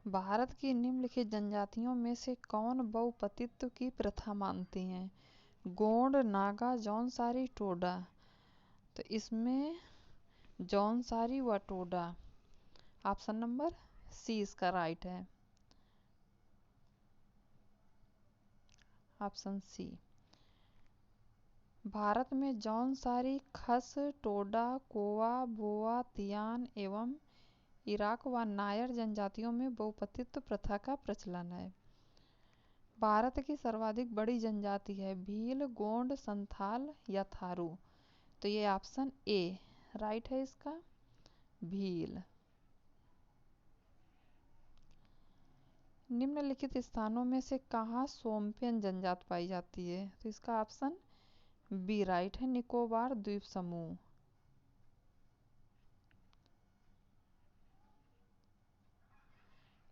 भारत की निम्नलिखित जनजातियों में से कौन बहुपतित्व की प्रथा मानती है? गोंड, नागा, जौनसारी, टोडा। तो इसमें जौनसारी व टोडा। ऑप्शन नंबर सी इसका राइट है। Option C. भारत में जौनसारी, खस, टोडा, कोवा, बोआ, तियान एवं इराक व नायर जनजातियों में बहुपतित्व प्रथा का प्रचलन है। भारत की सर्वाधिक बड़ी जनजाति है भील, गोंड, संथाल या थारू। तो ये ऑप्शन ए राइट है इसका, भील। निम्नलिखित स्थानों में से कहाँ सोम्पियन जनजाति पाई जाती है? तो इसका ऑप्शन बी राइट है, निकोबार द्वीप समूह।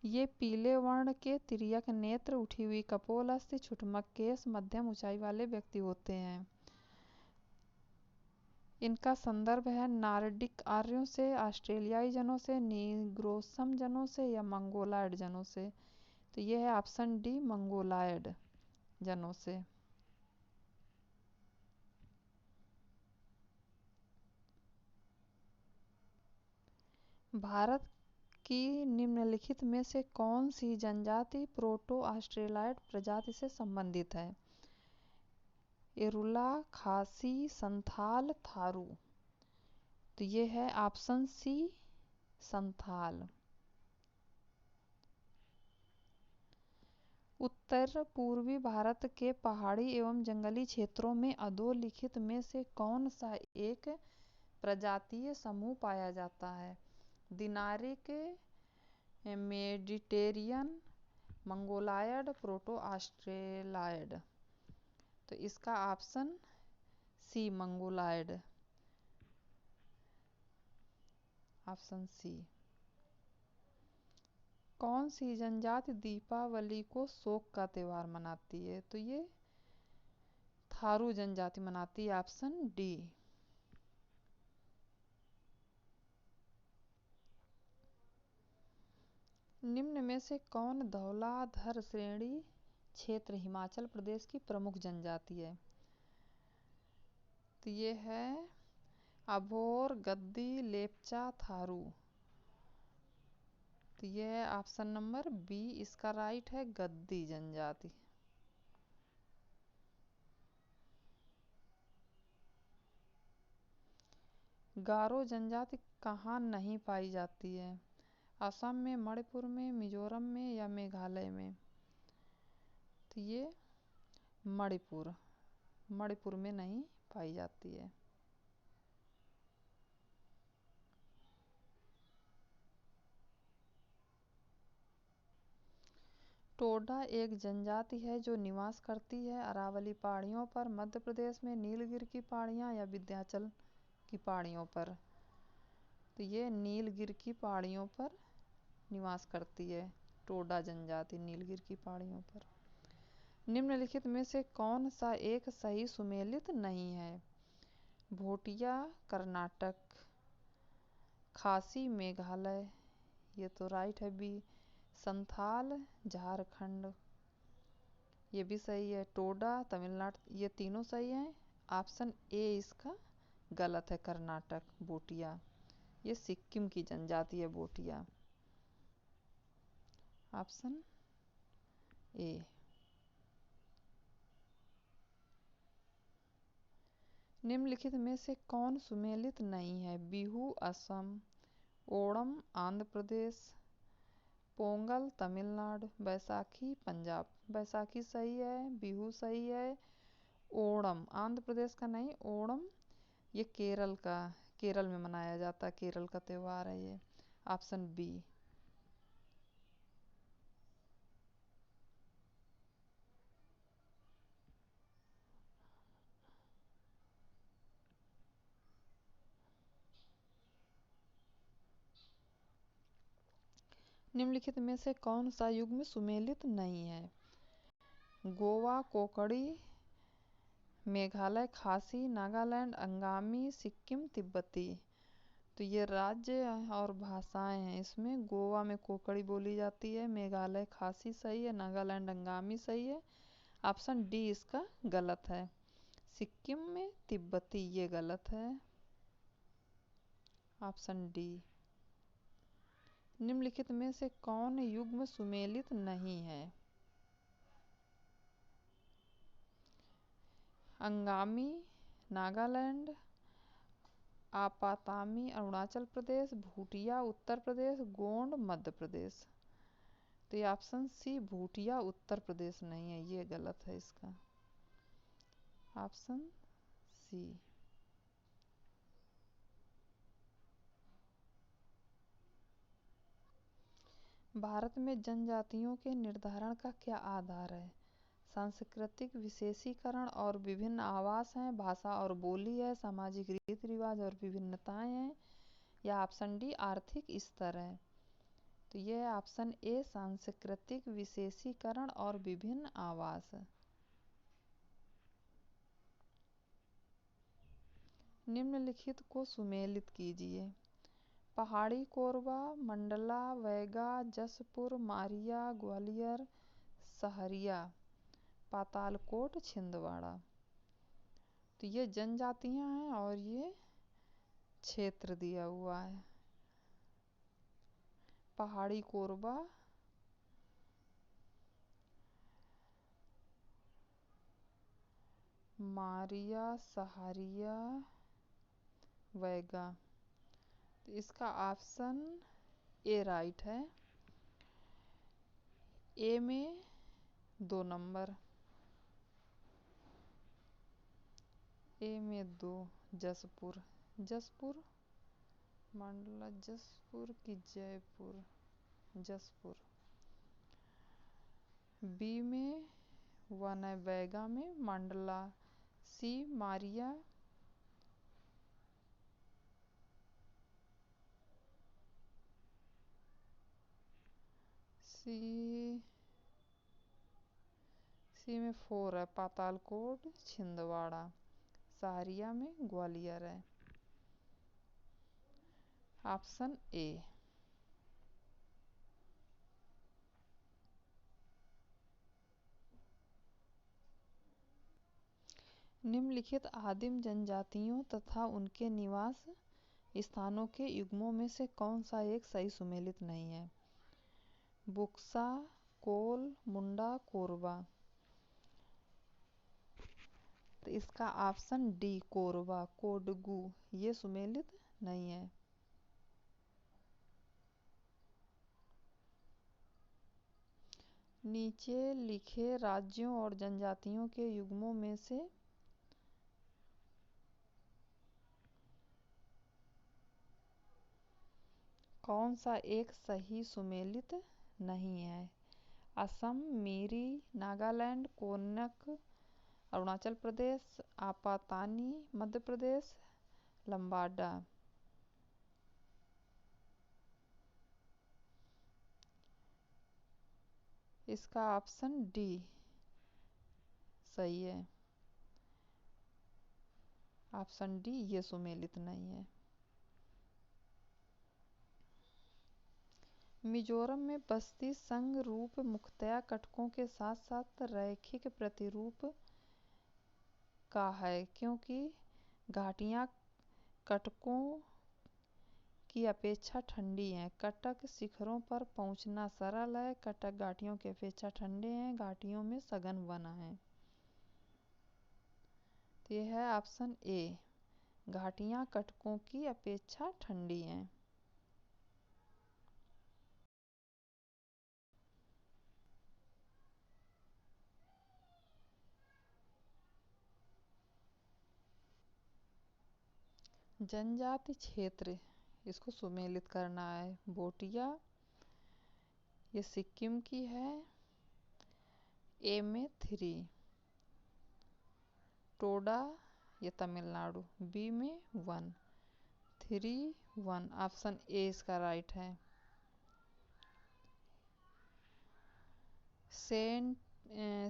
ये पीले वर्ण के तिर्यक नेत्र, उठी हुई कपोल अस्थि, छुटमक केस, मध्यम ऊंचाई वाले व्यक्ति होते हैं। इनका संदर्भ है नार्डिक आर्यों से, ऑस्ट्रेलियाई जनों से, नीग्रोसम जनों से या मंगोलायड जनों से। तो ये है ऑप्शन डी, मंगोलायड जनों से। भारत की निम्नलिखित में से कौन सी जनजाति प्रोटो ऑस्ट्रेलॉयड प्रजाति से संबंधित है? एरुला, खासी, संथाल, थारू। तो ये है ऑप्शन सी, संथाल। उत्तर पूर्वी भारत के पहाड़ी एवं जंगली क्षेत्रों में अधोलिखित में से कौन सा एक प्रजातीय समूह पाया जाता है? Dinaric, Mediterranean, Mongoloid, proto Australoid. तो इसका option C, Mongoloid. Option C. कौन सी जनजाति दीपावली को शोक का त्योहार मनाती है? तो ये थारू जनजाति मनाती है, ऑप्शन डी। निम्न में से कौन धौलाधर श्रेणी क्षेत्र हिमाचल प्रदेश की प्रमुख जनजाति है? तो ये है अभोर, गद्दी, लेपचा, थारू। तो ये है ऑप्शन नंबर बी इसका राइट है, गद्दी जनजाति। गारो जनजाति कहाँ नहीं पाई जाती है? असम में, मणिपुर में, मिजोरम में या मेघालय में। तो ये मणिपुर, मणिपुर में नहीं पाई जाती है। टोडा एक जनजाति है जो निवास करती है अरावली पहाड़ियों पर, मध्य प्रदेश में नीलगिरी की पहाड़ियाँ या विंध्याचल की पहाड़ियों पर। तो ये नीलगिरी की पहाड़ियों पर निवास करती है टोडा जनजाति, नीलगिरी की पहाड़ियों पर। निम्नलिखित में से कौन सा एक सही सुमेलित नहीं है? भोटिया, कर्नाटक, खासी, मेघालय। ये तो राइट है बी, संथाल, झारखंड। ये भी सही है, टोडा, तमिलनाडु। ये तीनों सही हैं। ऑप्शन ए इसका गलत है, कर्नाटक, भोटिया। ये सिक्किम की जनजाति है भोटिया। Option A. निम्नलिखित में से कौन सुमेलित नहीं है? बिहू असम, ओणम आंध्र प्रदेश, पोंगल तमिलनाडु, बैसाखी पंजाब। बैसाखी सही है, बिहू सही है, ओणम आंध्र प्रदेश का नहीं, ओणम ये केरल का, केरल में मनाया जाता है, केरल का त्यौहार है ये। Option B. निम्नलिखित में से कौन सा युग्म सुमेलित नहीं है? गोवा, कोकड़ी, मेघालय, खासी, नागालैंड, अंगामी, सिक्किम, तिब्बती। तो ये राज्य और भाषाएं हैं। इसमें गोवा में कोंकणी बोली जाती है, मेघालय खासी सही है, नागालैंड अंगामी सही है। ऑप्शन डी इसका गलत है। सिक्किम में तिब्बती, ये गलत है। Option D. निम्नलिखित में से कौन युग्म सुमेलित नहीं है? अंगामी नागालैंड, आपातामी अरुणाचल प्रदेश, भूटिया उत्तर प्रदेश, गोंड मध्य प्रदेश। तो ये ऑप्शन सी भूटिया उत्तर प्रदेश नहीं है, ये गलत है इसका। ऑप्शन सी। भारत में जनजातियों के निर्धारण का क्या आधार है? सांस्कृतिक विशेषीकरण और विभिन्न आवास हैं, भाषा और बोली है, सामाजिक रीति रिवाज और विभिन्नताएं हैं, या ऑप्शन डी आर्थिक स्तर है। तो ये है ऑप्शन ए सांस्कृतिक विशेषीकरण और विभिन्न आवास। निम्नलिखित को सुमेलित कीजिए। पहाड़ी कोरबा, मंडला, वैगा, जसपुर, मारिया, ग्वालियर, सहरिया, पातालकोट, छिंदवाड़ा। तो ये जनजातियां हैं और ये क्षेत्र दिया हुआ है। पहाड़ी कोरबा, मारिया, सहारिया, वैगा। तो इसका ऑप्शन ए राइट है। ए में 2 नंबर, ए में 2। जसपुर, जसपुर मंडला, जसपुर की जयपुर, जसपुर। बी में 1 है, वैगा में मंडला। सी मारिया, सी में 4 है, पातालकोट, छिंदवाड़ा। सहरिया में ग्वालियर है। Option A. निम्नलिखित आदिम जनजातियों तथा उनके निवास स्थानों के युग्मों में से कौन सा एक सही सुमेलित नहीं है? बुक्सा, कोल, मुंडा, कोरबा। तो इसका ऑप्शन डी कोरबा, कोडगू, ये सुमेलित नहीं है। नीचे लिखे राज्यों और जनजातियों के युग्मों में से कौन सा एक सही सुमेलित नहीं है? असम, मिरी, नागालैंड, कोन्नक अरुणाचल प्रदेश, आपातानी मध्य प्रदेश, लंबाडा। इसका ऑप्शन डी सही है। ऑप्शन डी ये सुमेलित नहीं है। मिजोरम में बस्ती संघ रूप मुख्यतया कटकों के साथ साथ रैखिक प्रतिरूप का है, क्योंकि घाटियां कटकों की अपेक्षा ठंडी हैं। कटक शिखरों पर पहुंचना सरल है। कटक घाटियों की अपेक्षा ठंडे हैं। घाटियों में सघन वन है। तो यह है ऑप्शन ए, घाटियां कटकों की अपेक्षा ठंडी हैं। जनजाति क्षेत्र, इसको सुमेलित करना है। बोटिया, ये सिक्किम की है, ए में 3। टोडा, ये तमिलनाडु, बी में 1। 3, 1, ऑप्शन ए इसका राइट है।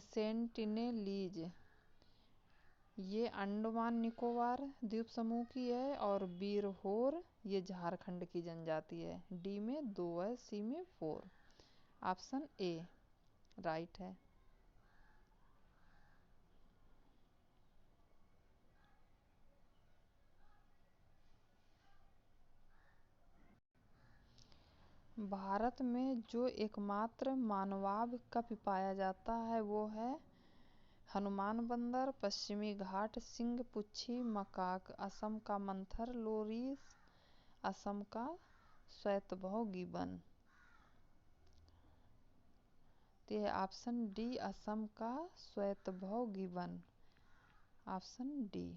सेंटिनेलीज, ये अंडमान निकोबार द्वीप समूह की है और बीरहोर ये झारखंड की जनजाति है। डी में 2 है, सी में 4। ऑप्शन ए राइट है। भारत में जो एकमात्र मानवाब कप पाया जाता है वो है हनुमान बंदर, पश्चिमी घाट सिंह पुच्छी मकाक, असम का मंथर लोरिस, असम का श्वेतभौं गिबन। तो यह ऑप्शन डी असम का श्वेतभौं गिबन, ऑप्शन डी।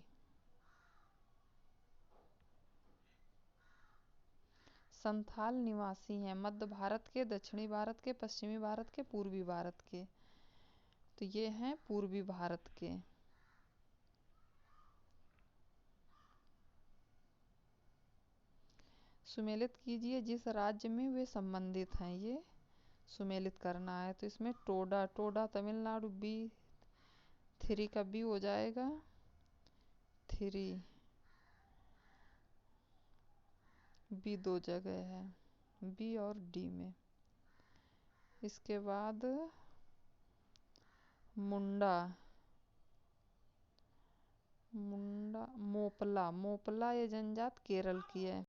संथाल निवासी हैं मध्य भारत के, दक्षिणी भारत के, पश्चिमी भारत के, पूर्वी भारत के। तो ये हैं पूर्वी भारत के। सुमेलित कीजिए जिस राज्य में वे संबंधित हैं, ये सुमेलित करना है। तो इसमें टोडा, टोडा तमिलनाडु, बी 3 का बी हो जाएगा 3, बी 2 जगह है, बी और डी में। इसके बाद मुंडा, मुंडा मोपला, मोपला ये जनजात केरल की है,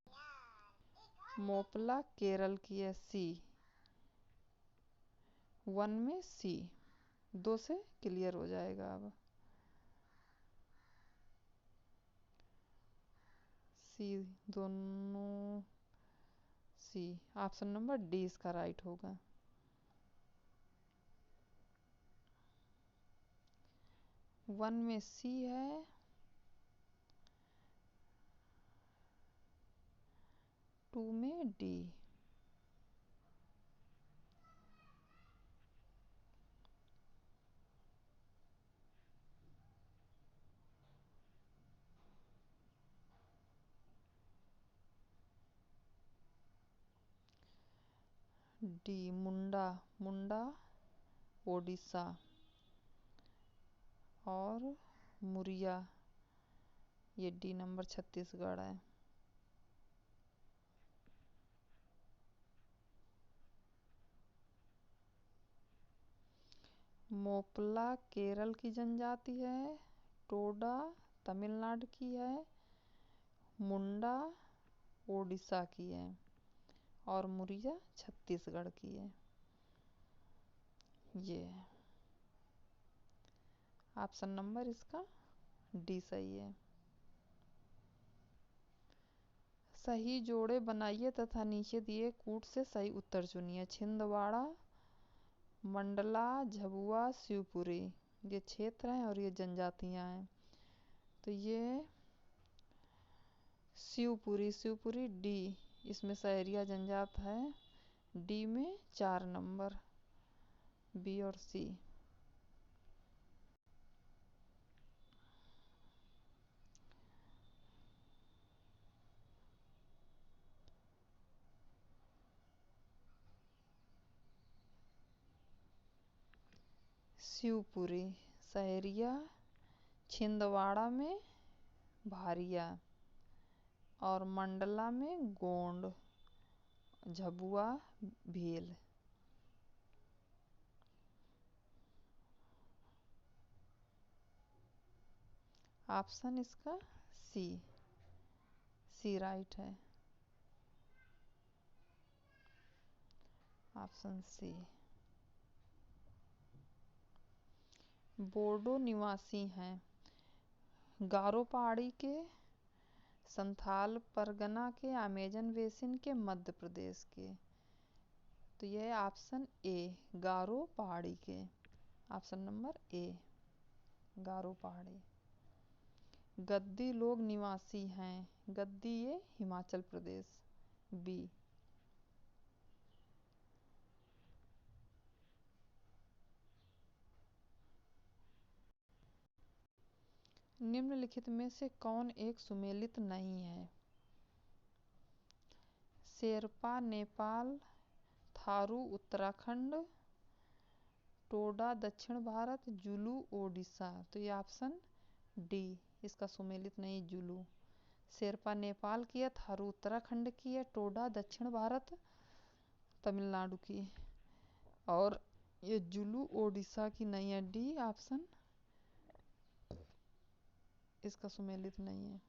मोपला केरल की है। सी 1 में सी, 2 से क्लियर हो जाएगा। अब सी दोनों सी, ऑप्शन नंबर डी इसका राइट होगा। वन में सी है, 2 में डी। डी मुंडा, मुंडा ओडिशा और मुरिया ये डी नंबर छत्तीसगढ़ है। मोपला केरल की जनजाति है, टोडा तमिलनाडु की है, मुंडा ओडिशा की है और मुरिया छत्तीसगढ़ की है। ये ऑप्शन नंबर इसका डी सही है। सही जोड़े बनाइए तथा नीचे दिए कूट से सही उत्तर चुनिए। छिंदवाड़ा, मंडला, झबुआ, शिवपुरी ये क्षेत्र हैं और ये जनजातियां हैं। तो ये शिवपुरी, शिवपुरी डी इसमें सहरिया जनजात है, डी में 4 नंबर, बी और सी। शिवपुरी सहरिया, छिंदवाड़ा में भारिया और मंडला में गोंड, झबुआ भील। ऑप्शन इसका सी, सी राइट है, ऑप्शन सी। बोडो निवासी हैं गारो पहाड़ी के, संथाल परगना के, अमेजन बेसिन के, मध्य प्रदेश के। तो यह ऑप्शन ए गारो पहाड़ी के, ऑप्शन नंबर ए गारो पहाड़ी। गद्दी लोग निवासी हैं, गद्दी ये हिमाचल प्रदेश, बी। निम्नलिखित में से कौन एक सुमेलित नहीं है? शेरपा नेपाल, थारू उत्तराखंड, टोडा दक्षिण भारत, जुलू ओडिशा। तो ये ऑप्शन डी, इसका सुमेलित नहीं, जुलू। शेरपा नेपाल की है, थारू उत्तराखंड की है, टोडा दक्षिण भारत तमिलनाडु की, और ये जुलू ओडिशा की नहीं है। डी ऑप्शन इसका सुमेलित नहीं है।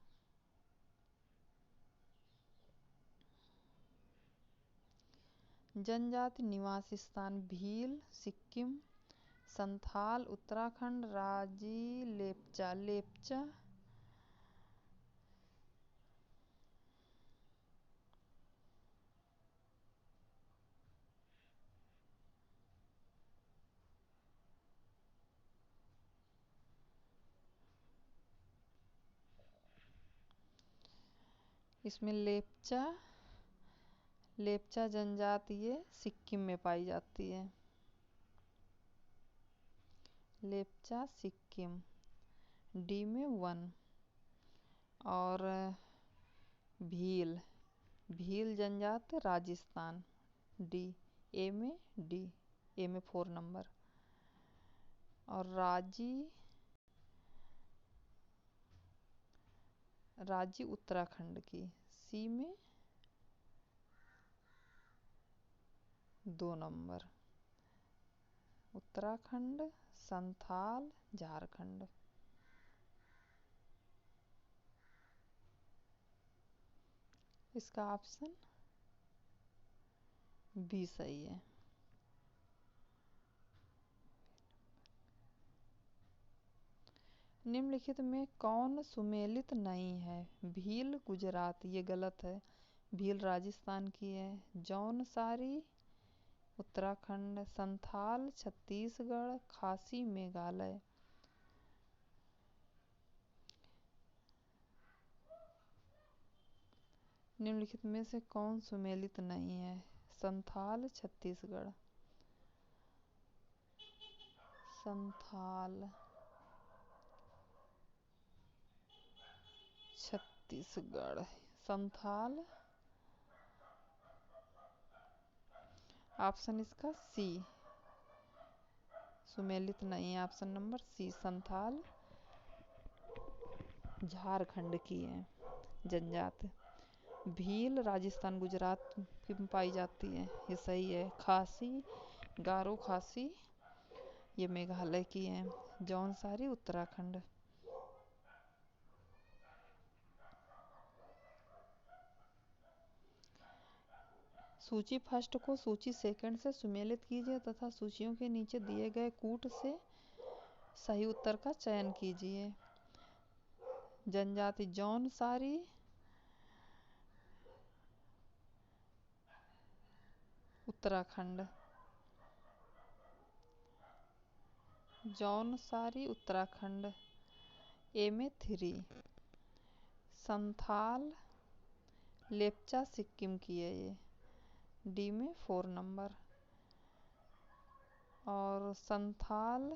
जनजाति निवास स्थान भील सिक्किम, संथाल उत्तराखंड, राजी लेप्चा लेप्चा इसमें लेप्चा लेप्चा जनजाति ये सिक्किम में पाई जाती है। लेप्चा सिक्किम, डी में 1। और भील भील जनजाति राजस्थान, डी। ए में डी, ए में 4 नंबर। और राजी उत्तराखंड की, सी में 2 नंबर। उत्तराखंड, संथाल, झारखंड। इसका ऑप्शन बी सही है। निम्नलिखित में कौन सुमेलित नहीं है? भील गुजरात, ये गलत है। भील राजस्थान की है। जौनसारी उत्तराखंड, संथाल छत्तीसगढ़, खासी मेघालय। निम्नलिखित में से कौन सुमेलित नहीं है? संथाल छत्तीसगढ़, संथाल छत्तीसगढ़, संथाल। ऑप्शन इसका सी, सुमेलित नहीं है। Option number C, Santhal Jharkhand की है जनजाति। भील राजस्थान गुजरात में पाई जाती है, ये सही है। खासी, गारो खासी ये मेघालय की है। जौनसारी उत्तराखंड। सूची फर्स्ट को सूची सेकंड से सुमेलित कीजिए तथा सूचियों के नीचे दिए गए कूट से सही उत्तर का चयन कीजिए। जनजाति जौनसारी, उत्तराखंड। जौनसारी उत्तराखंड, ए में 3। संथाल लेप्चा सिक्किम की है ये, डी में 4 नंबर। और संथाल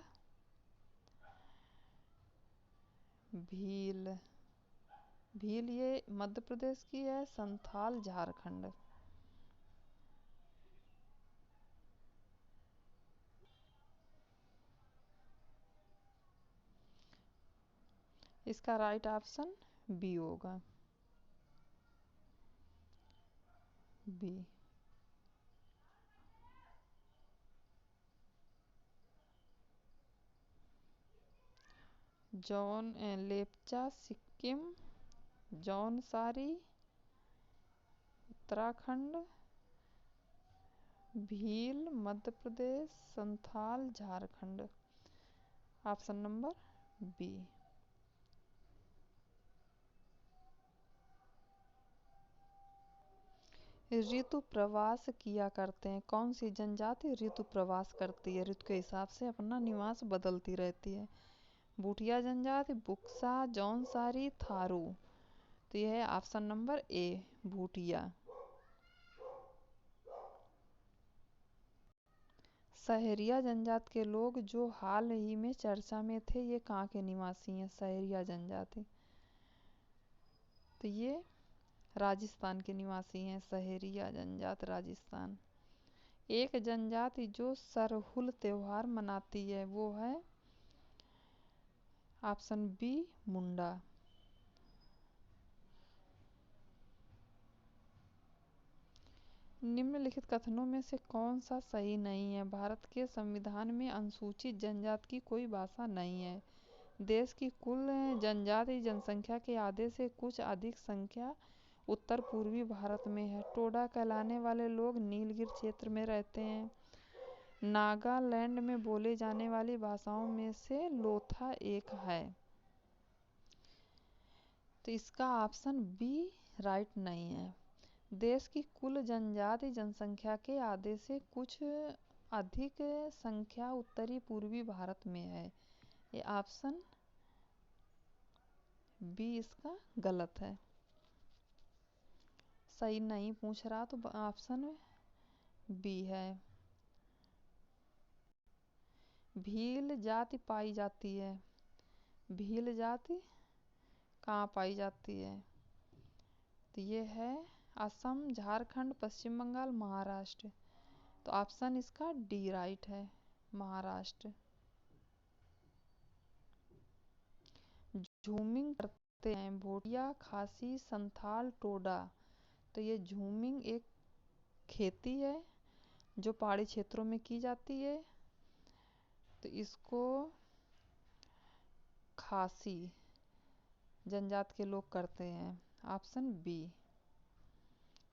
भील भील ये मध्य प्रदेश की है। संथाल झारखंड। इसका राइट ऑप्शन बी होगा, B. Lepcha Sikkim, Jaunsari Uttarakhand, Bhil Madhya Pradesh, Santhal Jharkhand. Option number B. ऋतु प्रवास किया करते हैं। कौन सी जनजाति ऋतु प्रवास करती है? ऋतु के हिसाब से अपना निवास बदलती रहती है। बूटिया जनजाति, बुक्सा, जौनसारी, थारू। तो यह है option number A, Bhutia. Sahariya जनजाति के लोग जो हाल ही में चर्चा में थे, ये कहाँ के निवासी हैं? सहरिया जनजाति, तो ये राजस्थान के निवासी हैं। सहरिया जनजाति राजस्थान। एक जनजाति जो सरहुल त्योहार मनाती है वो है ऑप्शन बी मुंडा। निम्नलिखित कथनों में से कौन सा सही नहीं है? भारत के संविधान में अनुसूचित जनजाति की कोई भाषा नहीं है। देश की कुल जनजातीय जनसंख्या के आधे से कुछ अधिक संख्या उत्तर पूर्वी भारत में है। टोडा कहलाने वाले लोग नीलगिरी क्षेत्र में रहते हैं। नागालैंड में बोले जाने वाली भाषाओं में से लोथा एक है। तो इसका ऑप्शन बी राइट नहीं है। देश की कुल जनजातीय जनसंख्या के आधे से कुछ अधिक संख्या उत्तरी पूर्वी भारत में है। ये ऑप्शन बी इसका गलत है, सही नहीं पूछ रहा, तो ऑप्शन बी है। भील जाति पाई जाती है। भील जाति कहाँ पाई जाती है? तो ये है असम, झारखंड, पश्चिम बंगाल, महाराष्ट्र। तो ऑप्शन इसका डी राइट है, महाराष्ट्र। झूमिंग करते हैं भोटिया, खासी, संथाल, टोडा। तो ये झूमिंग एक खेती है जो पहाड़ी क्षेत्रों में की जाती है। तो इसको खासी जनजाति के लोग करते हैं। Option B.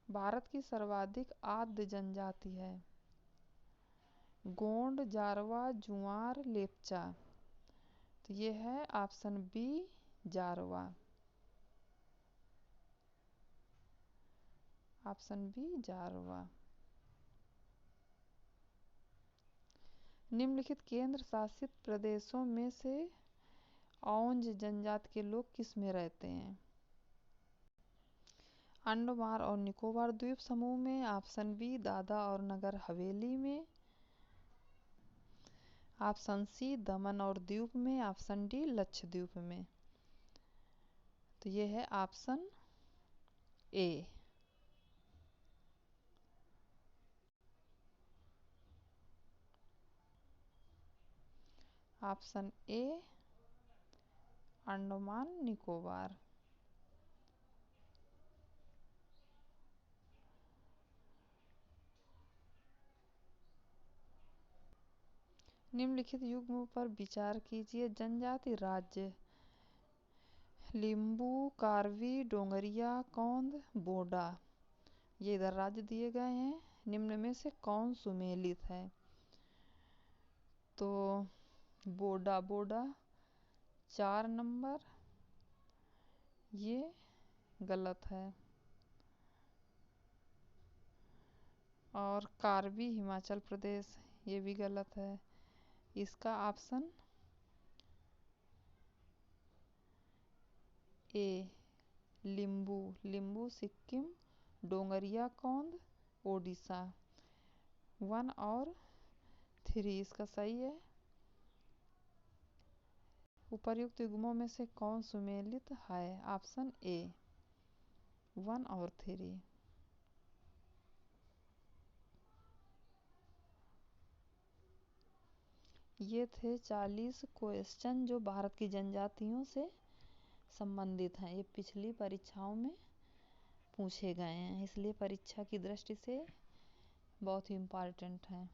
भारत की सर्वाधिक आद्य जनजाति है गोंड, जारवा, जुआर, लेपचा। तो ये है option B Jarawa. Option B Jarawa. निम्नलिखित केंद्र शासित प्रदेशों में से औंज जनजाति के लोग किस में रहते हैं? अंडमान और निकोबार द्वीप समूह में। ऑप्शन बी दादरा और नगर हवेली में। ऑप्शन सी दमन और दीव में। ऑप्शन डी लक्षद्वीप में। तो ये है option A. Option A Andaman Nicobar. निम्नलिखित युग्मों पर विचार कीजिए। जनजाति राज्य लिम्बू, कार्बी, डोंगरिया, कौंद, बोडा। ये इधर राज्य दिए गए हैं। निम्न में से कौन सुमेलित है? तो बोडा 4 नंबर, ये गलत है। और कार्बी हिमाचल प्रदेश, ये भी गलत है। इसका ऑप्शन ए लिम्बू सिक्किम, डोंगरिया कौंद ओडिशा। 1 और 3 इसका सही है। उपर्युक्त युग्मों में से कौन सुमेलित है? ऑप्शन ए 1 और 3। ये थे 40 क्वेश्चन जो भारत की जनजातियों से संबंधित हैं। ये पिछली परीक्षाओं में पूछे गए हैं, इसलिए परीक्षा की दृष्टि से बहुत ही इम्पॉर्टेंट हैं।